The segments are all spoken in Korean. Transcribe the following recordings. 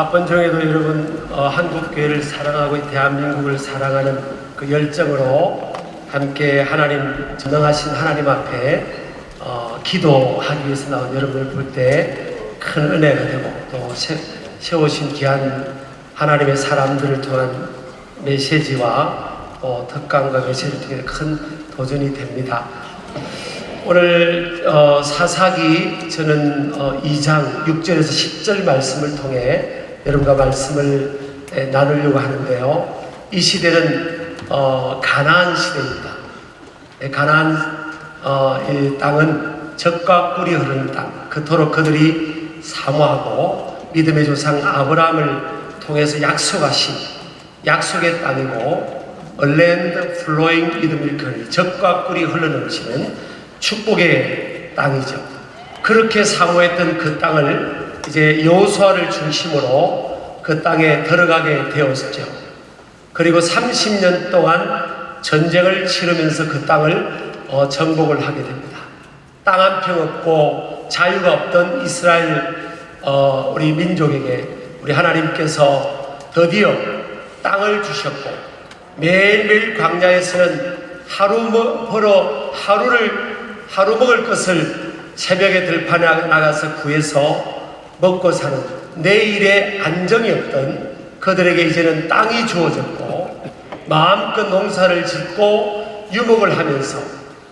바쁜 중에도 여러분 한국교회를 사랑하고 대한민국을 사랑하는 그 열정으로 함께 하나님, 전능하신 하나님 앞에 기도하기 위해서 나온 여러분을 볼 때 큰 은혜가 되고, 또 세우신 귀한 하나님의 사람들을 통한 메시지와 특강과 메시지를 통해 큰 도전이 됩니다. 오늘 사사기 저는 2장 6절에서 10절 말씀을 통해 여러분과 말씀을 나누려고 하는데요. 이 시대는 가나안 시대입니다. 가나안 이 땅은 젖과 꿀이 흐르는 땅, 그토록 그들이 사모하고 믿음의 조상 아브라함을 통해서 약속하신 약속의 땅이고, A land flowing with milk and honey, 젖과 꿀이 흘러넘치는 축복의 땅이죠. 그렇게 사모했던 그 땅을 이제 여호수아를 중심으로 그 땅에 들어가게 되었죠. 그리고 30년 동안 전쟁을 치르면서 그 땅을 정복을 하게 됩니다. 땅 한 평 없고 자유가 없던 이스라엘 우리 민족에게 우리 하나님께서 드디어 땅을 주셨고, 매일매일 광야에서는 하루 먹을 것을 새벽에 들판에 나가서 구해서 먹고 사는, 내일의 안정이 없던 그들에게 이제는 땅이 주어졌고, 마음껏 농사를 짓고 유목을 하면서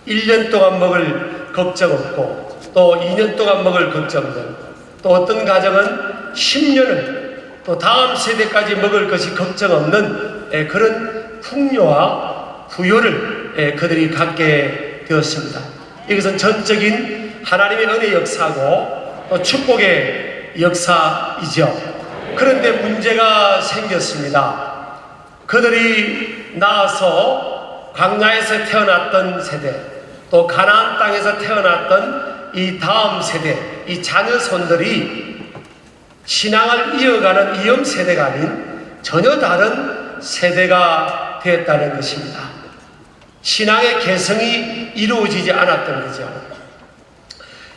1년 동안 먹을 걱정 없고, 또 2년 동안 먹을 걱정 없고, 또 어떤 가정은 10년을 또 다음 세대까지 먹을 것이 걱정 없는 그런 풍요와 부요를 그들이 갖게 되었습니다. 이것은 전적인 하나님의 은혜의 역사고 또 축복의 역사이죠. 그런데 문제가 생겼습니다. 그들이 나와서 광야에서 태어났던 세대, 또 가나안 땅에서 태어났던 이 다음 세대, 이 자녀손들이 신앙을 이어가는 이음 세대가 아닌 전혀 다른 세대가 되었다는 것입니다. 신앙의 개성이 이루어지지 않았던 거죠.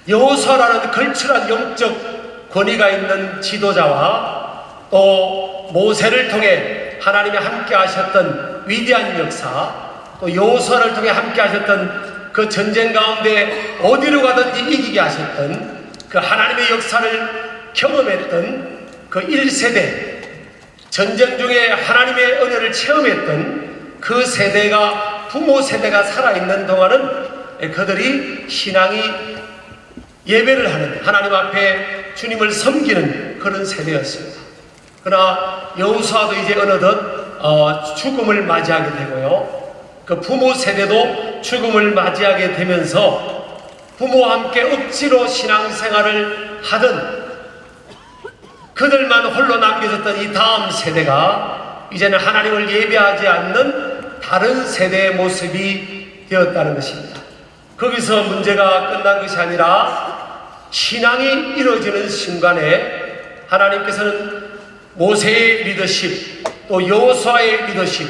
여호수아라는 걸출한 영적 권위가 있는 지도자와 또 모세를 통해 하나님이 함께 하셨던 위대한 역사, 또 여호수아를 통해 함께 하셨던 그 전쟁 가운데 어디로 가든지 이기게 하셨던 그 하나님의 역사를 경험했던 그 1세대, 전쟁 중에 하나님의 은혜를 체험했던 그 세대가, 부모 세대가 살아있는 동안은 그들이 신앙이 예배를 하는, 하나님 앞에 주님을 섬기는 그런 세대였습니다. 그러나 여호수아도 이제 어느덧 죽음을 맞이하게 되고요, 그 부모 세대도 죽음을 맞이하게 되면서 부모와 함께 억지로 신앙생활을 하던 그들만 홀로 남겨졌던 이 다음 세대가 이제는 하나님을 예배하지 않는 다른 세대의 모습이 되었다는 것입니다. 거기서 문제가 끝난 것이 아니라 신앙이 이루어지는 순간에 하나님께서는 모세의 리더십, 또 여호수아의 리더십,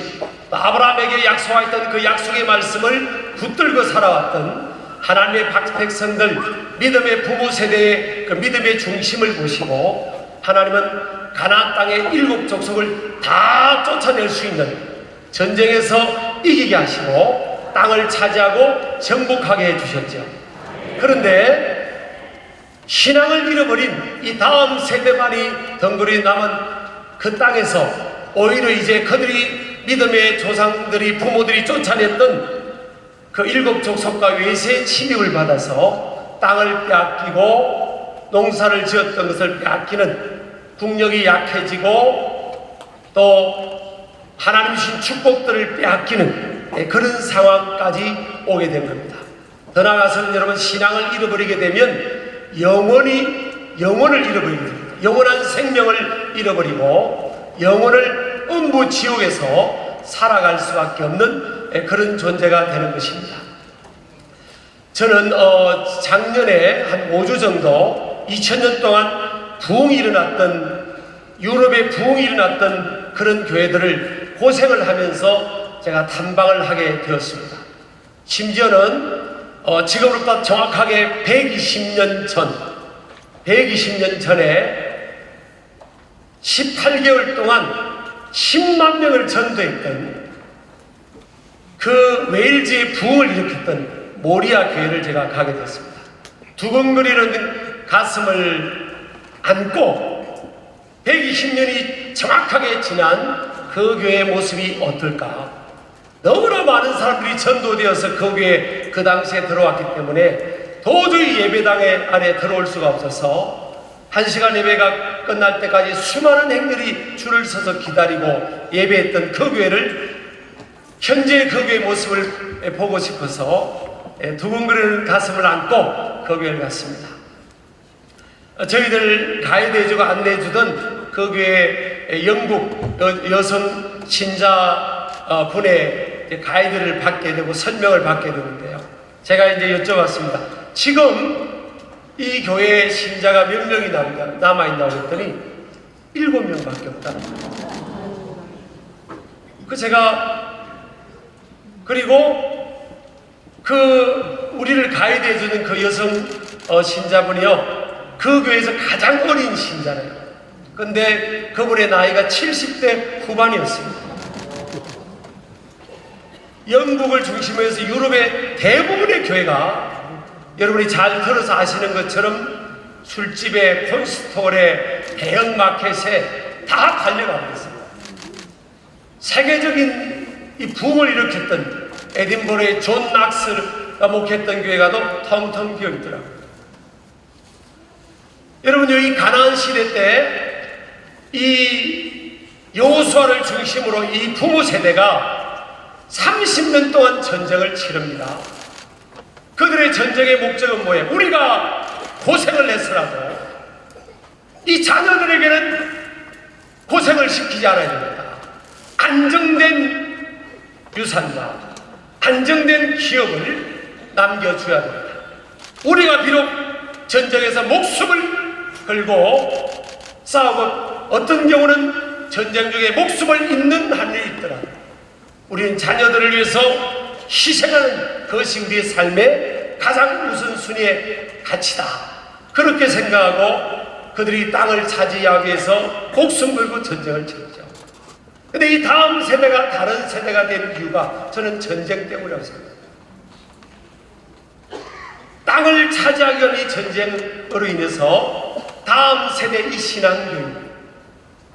아브라함에게 약속하였던 그 약속의 말씀을 붙들고 살아왔던 하나님의 백성들, 믿음의 부모 세대의 그 믿음의 중심을 보시고 하나님은 가나안 땅의 7 족속을 다 쫓아낼 수 있는, 전쟁에서 이기게 하시고 땅을 차지하고 정복하게 해주셨죠. 그런데 신앙을 잃어버린 이 다음 세대만이 덩그리 남은 그 땅에서 오히려 이제 그들이 믿음의 조상들이, 부모들이 쫓아냈던 그 7 족속과 외세의 침입을 받아서 땅을 빼앗기고 농사를 지었던 것을 빼앗기는, 국력이 약해지고 또 하나님 주신 축복들을 빼앗기는 그런 상황까지 오게 된 겁니다. 더 나아가서는 여러분, 신앙을 잃어버리게 되면 영혼을 잃어버리게 됩니다. 영원한 생명을 잃어버리고 영혼을 음부 지옥에서 살아갈 수밖에 없는 그런 존재가 되는 것입니다. 저는 작년에 한 5주 정도 2000년 동안 부흥이 일어났던, 유럽에 부흥이 일어났던 그런 교회들을 고생을 하면서 제가 탐방을 하게 되었습니다. 심지어는 지금으로부터 정확하게 120년 전에 18개월 동안 10만 명을 전도했던 그 웨일즈의 부흥을 일으켰던 모리아 교회를 제가 가게 됐습니다. 두근거리는 가슴을 안고 120년이 정확하게 지난 그 교회의 모습이 어떨까? 너무나 많은 사람들이 전도되어서 그 교회에 그 당시에 들어왔기 때문에 도저히 예배당에 안에 들어올 수가 없어서 1시간 예배가 끝날 때까지 수많은 행렬이 줄을 서서 기다리고 예배했던 그 교회를 현재 그 교회의 모습을 보고 싶어서 두근거리는 가슴을 안고 그 교회를 갔습니다. 저희들 가이드해주고 안내해주던 그 교회 영국 여성 신자 분의 가이드를 받게 되고 설명을 받게 되는데요. 제가 이제 여쭤봤습니다. 지금 이 교회에 신자가 몇 명이 남아있냐고 했더니 7명밖에 없다는 거예요. 그리고 우리를 가이드해주는 그 여성 신자분이요, 그 교회에서 가장 어린 신자래요. 근데 그분의 나이가 70대 후반이었습니다. 영국을 중심으로 해서 유럽의 대부분의 교회가 여러분이 잘 들어서 아시는 것처럼 술집에, 콘스톨에, 대형마켓에 다 달려가고 있습니다. 세계적인 이 붐을 일으켰던 에딘버러의 존 낙스가 목했던 교회가 또 텅텅 비어 있더라고요. 여러분, 이 가나안 시대 때 이 여호수아를 중심으로 이 부모 세대가 30년 동안 전쟁을 치릅니다. 그들의 전쟁의 목적은 뭐예요? 우리가 고생을 해서라도 이 자녀들에게는 고생을 시키지 않아야 됩니다. 안정된 유산과 안정된 기업을 남겨줘야 됩니다. 우리가 비록 전쟁에서 목숨을 걸고 싸우고 어떤 경우는 전쟁 중에 목숨을 잃는 한일이 있더라도 우리는 자녀들을 위해서 희생하는 것이 우리의 삶의 가장 우선순위의 가치다. 그렇게 생각하고 그들이 땅을 차지하기 위해서 목숨 걸고 전쟁을 치렀죠. 근데 이 다음 세대가 다른 세대가 된 이유가 저는 전쟁 때문이라고 생각합니다. 땅을 차지하기 위한 이 전쟁으로 인해서 다음 세대 이 신앙교육,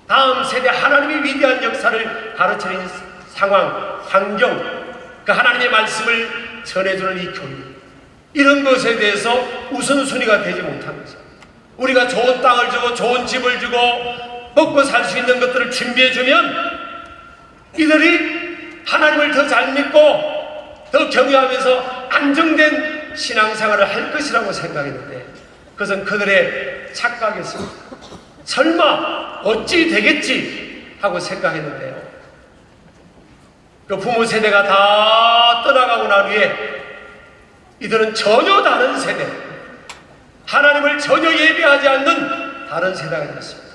다음 세대 하나님의 위대한 역사를 가르치는 상황, 환경, 그 하나님의 말씀을 전해주는 이 교육, 이런 것에 대해서 우선순위가 되지 못한 거죠. 우리가 좋은 땅을 주고 좋은 집을 주고 먹고 살 수 있는 것들을 준비해주면 이들이 하나님을 더 잘 믿고 더 경외하면서 안정된 신앙생활을 할 것이라고 생각했는데 그것은 그들의 착각이었습니다. 설마 어찌 되겠지 하고 생각했는데요. 그 부모 세대가 다 떠나가고 난 후에 이들은 전혀 다른 세대, 하나님을 전혀 예배하지 않는 다른 세대가 되었습니다.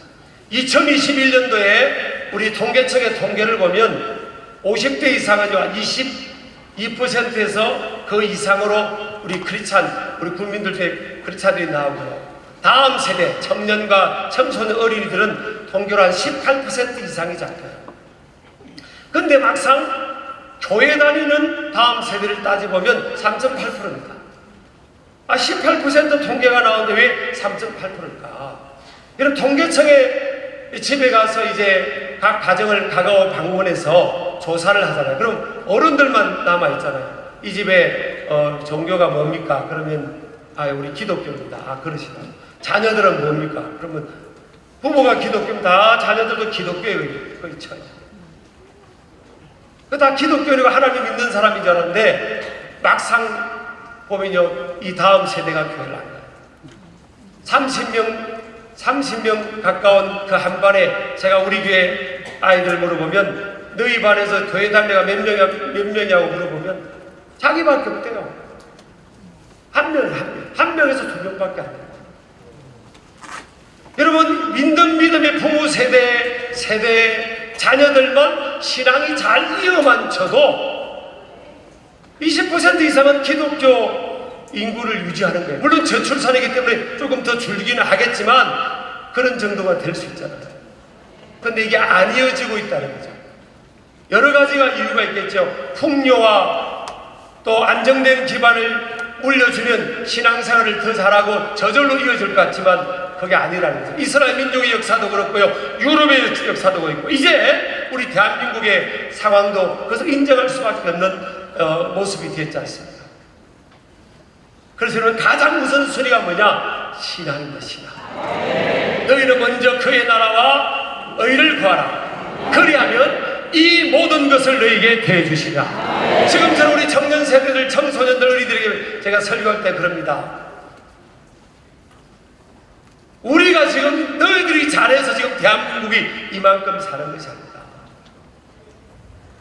2021년도에 우리 통계청의 통계를 보면 50대 이상은 22%에서 그 이상으로 우리 크리스찬, 우리 국민들 중에 크리스찬들이 나오고요. 다음 세대, 청년과 청소년 어린이들은 통계로 한 18% 이상이 잡혀요. 근데 막상 교회 다니는 다음 세대를 따져보면 3.8%입니다. 18% 통계가 나오는데 왜 3.8%일까? 이런 통계청에 집에 가서 이제 각 가정을 가까워 방문해서 조사를 하잖아요. 그럼 어른들만 남아있잖아요. 이 집에 종교가 뭡니까? 그러면 우리 기독교입니다. 그러시다. 자녀들은 뭡니까? 그러면 부모가 기독교입니다. 자녀들도 기독교에 거의 쳐요. 다 기독교인이고 하나님 믿는 사람인 줄 알았는데 막상 보면요, 이 다음 세대가 교회를 안 가요. 30명 가까운 그 한 반에 제가 우리 교회 아이들 물어보면 너희 반에서 교회 단례가 몇 명이냐고 물어보면 자기밖에 없대요. 한 명에서 2명밖에 안 돼요. 여러분, 믿는 믿음의 부모 세대 자녀들만 신앙이 잘 이어만 쳐도 20% 이상은 기독교 인구를 유지하는 거예요. 물론 저출산이기 때문에 조금 더 줄기는 하겠지만 그런 정도가 될 수 있잖아요. 그런데 이게 안 이어지고 있다는 거죠. 여러 가지가 이유가 있겠죠. 풍요와 또 안정된 기반을 물려주면 신앙생활을 더 잘하고 저절로 이어질 것 같지만 그게 아니라는 거죠. 이스라엘 민족의 역사도 그렇고요, 유럽의 역사도 그렇고, 이제 우리 대한민국의 상황도 그것을 인정할 수밖에 없는 모습이 되었지 않습니까? 그래서 여러분, 가장 우선순위가 뭐냐? 신앙입니다. 신앙. 너희는 먼저 그의 나라와 의를 구하라. 그리하면 이 모든 것을 너희에게 더해주시라. 지금처럼 우리 청년 세대들, 청소년들, 어린이들에게 제가 설교할 때 그럽니다. 우리가 지금 너희들이 잘해서 지금 대한민국이 이만큼 사는 것이 아니다.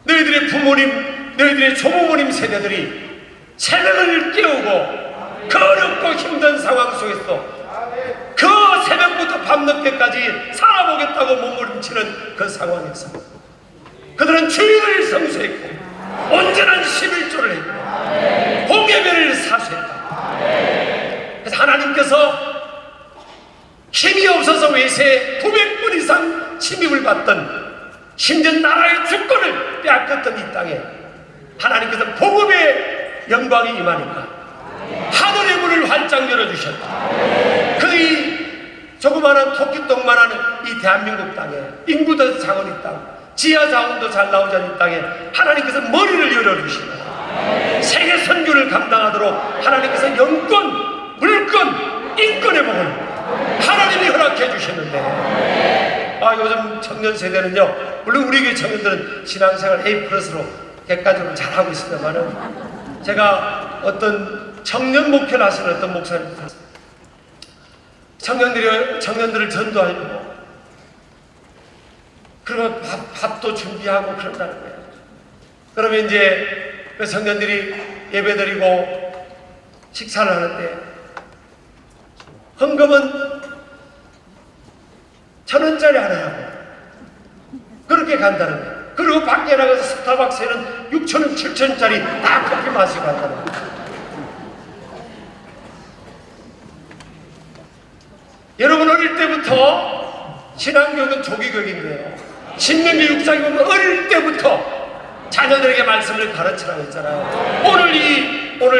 너희들의 부모님, 너희들의 조부모님 세대들이 새벽을 깨우고 그 어렵고 힘든 상황 속에서 그 새벽부터 밤늦게까지 살아보겠다고 몸부림치는 그 상황에서 그들은 주일을 성수했고 온전한 11조를 했고 공예배를 사수했다. 그래서 하나님께서 힘이 없어서 외세에 900번 이상 침입을 받던, 심지어 나라의 주권을 빼앗겼던 이 땅에 하나님께서 복음의 영광이 임하니까 하늘의 문을 활짝 열어주셨다. 그 조그마한 토끼똥만한 이 대한민국 땅에, 인구도 작은 이 땅, 지하 자원도 잘 나오지 않은 이 땅에 하나님께서 머리를 열어주시고 세계 선교를 감당하도록 하나님께서 영권, 물권, 인권의 복을 하나님이 허락해 주셨는데, 요즘 청년 세대는요, 물론 우리 교회 청년들은 신앙생활 A+로 객관적으로 잘하고 있습니다만은, 제가 어떤 청년 목회를 하시는 어떤 목사님, 청년들을 전도하고 그리고 밥도 준비하고 그런다는 거예요. 그러면 이제 그 청년들이 예배드리고 식사를 하는데 헌금은 1,000원짜리 하나 하고 그렇게 간다는 거예요. 그리고 밖에 나가서 스타벅스에는 6,000원, 7,000원짜리 다 커피 마시고 간다는 거예요. 여러분, 어릴 때부터 신앙교육은 조기교육인 거예요. 신명기 6장에 보면 어릴 때부터 자녀들에게 말씀을 가르치라고 했잖아요. 오늘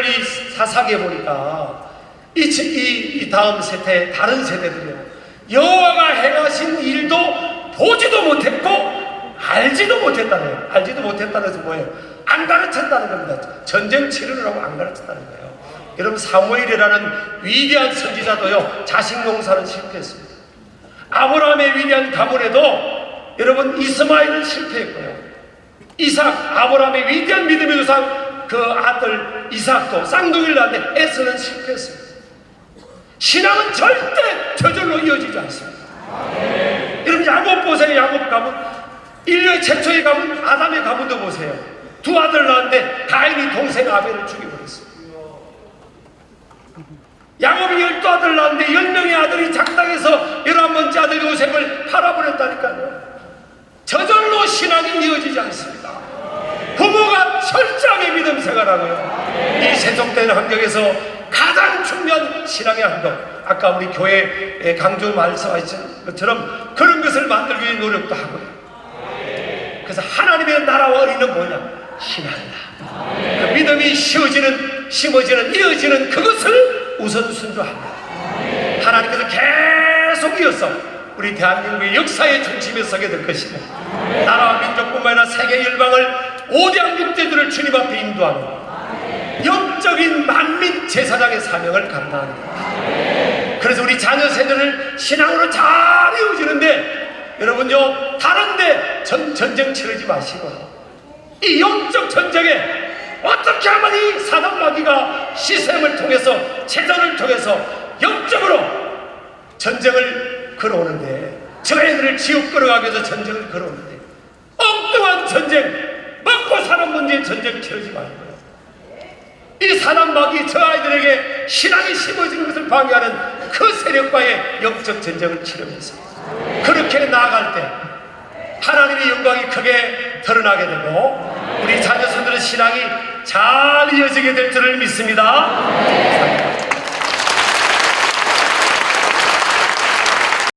이 사사기에 보니까 이 다음 세대, 다른 세대들이요, 여호와가 행하신 일도 보지도 못했고 알지도 못했다는 거예요. 알지도 못했다는 것은 뭐예요? 안 가르쳤다는 겁니다. 전쟁 치르느라고 안 가르쳤다는 거예요. 여러분, 사무엘이라는 위대한 선지자도요, 자식 농사는 실패했습니다. 아브라함의 위대한 가문에도 여러분, 이스마엘은 실패했고요, 아브라함의 위대한 믿음의 조상 그 아들 이삭도 쌍둥이를 낳는데 에서는 실패했습니다. 신앙은 절대 저절로 이어지지 않습니다. 여러분, 야곱 보세요. 야곱 가문, 인류의 최초의 가문 아담의 가문도 보세요. 두 아들 낳았는데 가인이 동생 아벨을 죽여버렸어요. 야곱이 12아들 낳았는데 10명의 아들이 작당해서 11번째 아들 요셉을 팔아버렸다니까요. 저절로 신앙이 이어지지 않습니다. 부모가 철저하게 믿음 생활하고요, 이 세속된 환경에서 가장 중요한 신앙의 환경, 아까 우리 교회 강조 말씀하신 것처럼 그런 것을 만들기 위해 노력도 하고요. 그래서 하나님의 나라와 의는 뭐냐? 신앙이다. 그 믿음이 심어지는 이어지는 그것을 우선순위합니다. 하나님께서 계속 이어서 우리 대한민국의 역사의 중심에 서게 될 것이며, 나라와 민족뿐만 아니라 세계 열방을 5대양 6대들을 주님 앞에 인도하는 영적인 만민 제사장의 사명을 감당합니다. 그래서 우리 자녀 세대를 신앙으로 잘 이어지는데, 여러분요, 다른데 전쟁 치르지 마시고 이 영적 전쟁에 어떻게 하면 이 사단마귀가 시스템을 통해서, 체전을 통해서 영적으로 전쟁을 걸어오는데, 저희들을 지옥 끌어가기 위해서 전쟁을 걸어오는데, 엉뚱한 전쟁, 먹고 사는 문제의 전쟁을 치르지 말고요, 이 사단마귀 저 아이들에게 신앙이 심어지는 것을 방해하는 그 세력과의 영적 전쟁을 치르면서 그렇게 나아갈 때 하나님의 영광이 크게 드러나게 되고 우리 자녀들의 신앙이 잘 이어지게 될 줄을 믿습니다.